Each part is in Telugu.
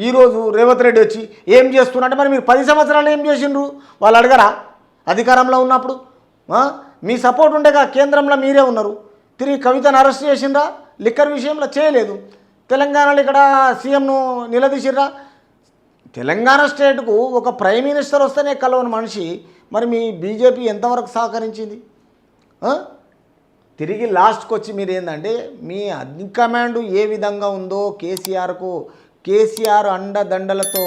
ఈరోజు రేవంత్ రెడ్డి వచ్చి ఏం చేస్తున్నారంటే మరి మీరు 10 సంవత్సరాలు ఏం చేసిండ్రు వాళ్ళు అడగరా అధికారంలో ఉన్నప్పుడు? మీ సపోర్ట్ ఉండేగా, కేంద్రంలో మీరే ఉన్నారు. తిరిగి కవితను అరెస్ట్ చేసిండ్రా? లిక్కర్ విషయంలో చేయలేదు. తెలంగాణలో ఇక్కడ సీఎంను నిలదీసిర్రా? తెలంగాణ స్టేట్కు ఒక ప్రైమ్ మినిస్టర్ వస్తేనే కలవని మనిషి మరి మీ బీజేపీ ఎంతవరకు సహకరించింది? తిరిగి లాస్ట్కి వచ్చి మీరు ఏంటంటే మీ హైకమాండ్ ఏ విధంగా ఉందో కేసీఆర్ అండదండలతో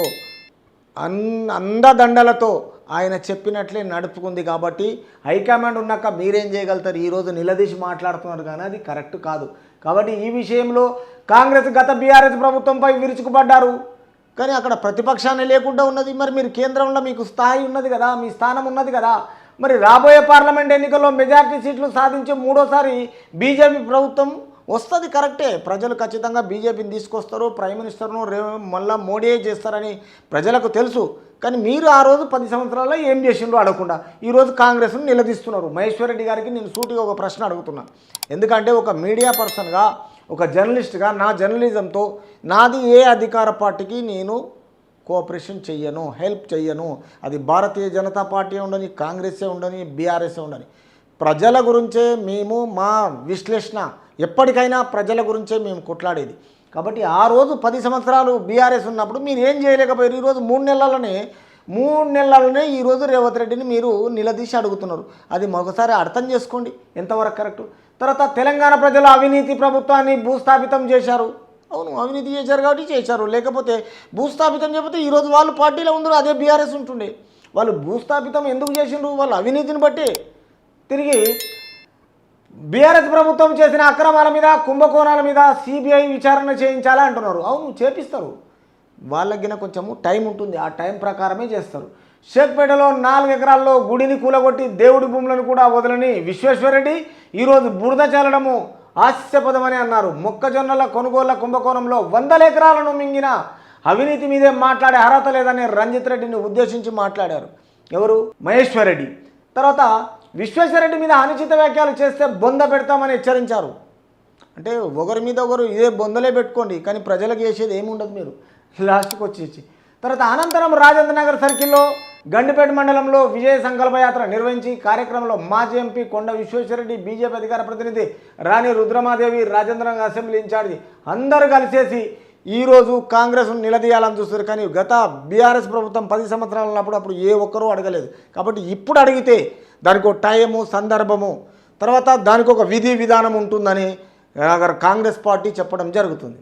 ఆయన చెప్పినట్లే నడుపుకుంది. కాబట్టి హైకమాండ్ ఉన్నాక మీరేం చేయగలుగుతారు? ఈరోజు నిలదీసి మాట్లాడుతున్నారు కానీ అది కరెక్ట్ కాదు. కాబట్టి ఈ విషయంలో కాంగ్రెస్ గత బీఆర్ఎస్ ప్రభుత్వంపై విరుచుకుపడ్డారు, కానీ అక్కడ ప్రతిపక్షాన్ని లేకుండా ఉన్నది. మరి మీరు కేంద్రంలో మీకు స్థాయి ఉన్నది కదా, మీ స్థానం ఉన్నది కదా. మరి రాబోయే పార్లమెంట్ ఎన్నికల్లో మెజార్టీ సీట్లు సాధించే మూడోసారి బీజేపీ ప్రభుత్వం వస్తుంది, కరెక్టే. ప్రజలు ఖచ్చితంగా బీజేపీని తీసుకొస్తారు, ప్రైమ్ మినిస్టర్ను మళ్ళీ మోడీయే చేస్తారని ప్రజలకు తెలుసు. కానీ మీరు ఆ రోజు 10 సంవత్సరాల్లో ఏం చేసిండ్రో అడగకుండా ఈరోజు కాంగ్రెస్ను నిలదీస్తున్నారు. మహేశ్వర్ రెడ్డి గారికి నేను సూటిగా ఒక ప్రశ్న అడుగుతున్నా. ఎందుకంటే ఒక మీడియా పర్సన్గా, ఒక జర్నలిస్ట్గా నా జర్నలిజంతో నాది ఏ అధికార పార్టీకి నేను కోఆపరేషన్ చెయ్యను, హెల్ప్ చెయ్యను. అది భారతీయ జనతా పార్టీ ఉండని, కాంగ్రెసే ఉండని, బీఆర్ఎస్ఏ ఉండని. ప్రజల గురించే మేము మా విశ్లేషణ ఎప్పటికైనా ప్రజల గురించే మేము కొట్లాడేది. కాబట్టి ఆ రోజు 10 సంవత్సరాలు బీఆర్ఎస్ ఉన్నప్పుడు మీరు ఏం చేయలేకపోయారు. ఈరోజు 3 నెలలనే ఈరోజు రేవంత్ రెడ్డిని మీరు నిలదీసి అడుగుతున్నారు. అది మరొకసారి అర్థం చేసుకోండి ఎంతవరకు కరెక్టు. తర్వాత తెలంగాణ ప్రజలు అవినీతి ప్రభుత్వాన్ని భూస్థాపితం చేశారు. అవును, అవినీతి చేశారు కాబట్టి చేశారు. లేకపోతే భూస్థాపితం చేయకపోతే ఈరోజు వాళ్ళు పార్టీలో ఉందరు, అదే బీఆర్ఎస్ ఉంటుండే. వాళ్ళు భూస్థాపితం ఎందుకు చేసిండ్రు? వాళ్ళు అవినీతిని బట్టి. తిరిగి బీఆర్ఎస్ ప్రభుత్వం చేసిన అక్రమాల మీద, కుంభకోణాల మీద సిబిఐ విచారణ చేయించాలా అంటున్నారు. అవును, చేపిస్తారు. వాళ్ళకి కొంచెము టైం ఉంటుంది, ఆ టైం ప్రకారమే చేస్తారు. షేక్పేటలో 4 ఎకరాల్లో గుడిని కూలగొట్టి దేవుడి భూములను కూడా వదలని విశ్వేశ్వరరెడ్డి ఈరోజు బురద చల్లడము హాస్యపదమని అన్నారు. మొక్కజొన్నల కొనుగోళ్ల కుంభకోణంలో 100 ఎకరాలను మింగిన అవినీతి మీదే మాట్లాడే అర్హత లేదని రంజిత్ రెడ్డిని ఉద్దేశించి మాట్లాడారు. ఎవరు? మహేశ్వర్ రెడ్డి. తర్వాత విశ్వేశ్వరరెడ్డి మీద అనుచిత వ్యాఖ్యలు చేస్తే బొంద పెడతామని హెచ్చరించారు. అంటే ఒకరి మీద ఒకరు ఇదే బొందలే పెట్టుకోండి, కానీ ప్రజలకు చేసేది ఏముండదు మీరు లాస్ట్కి వచ్చేసి. తర్వాత అనంతరం రాజేంద్ర నగర్ సర్కిల్లో గండిపేట మండలంలో విజయ సంకల్పయాత్ర నిర్వహించి కార్యక్రమంలో మాజీ ఎంపీ కొండ విశ్వేశ్వరరెడ్డి, బీజేపీ అధికార ప్రతినిధి రాణి రుద్రమాదేవి, రాజేంద్రనగర్ అసెంబ్లీ ఇన్ఛార్జి అందరూ కలిసేసి ఈరోజు కాంగ్రెస్ను నిలదీయాలని చూస్తారు. కానీ గత బీఆర్ఎస్ ప్రభుత్వం 10 సంవత్సరాలు ఉన్నప్పుడు అప్పుడు ఏ ఒక్కరూ అడగలేదు. కాబట్టి ఇప్పుడు అడిగితే దానికి ఒక టైము, సందర్భము, తర్వాత దానికి ఒక విధి విధానం ఉంటుందని కాంగ్రెస్ పార్టీ చెప్పడం జరుగుతుంది.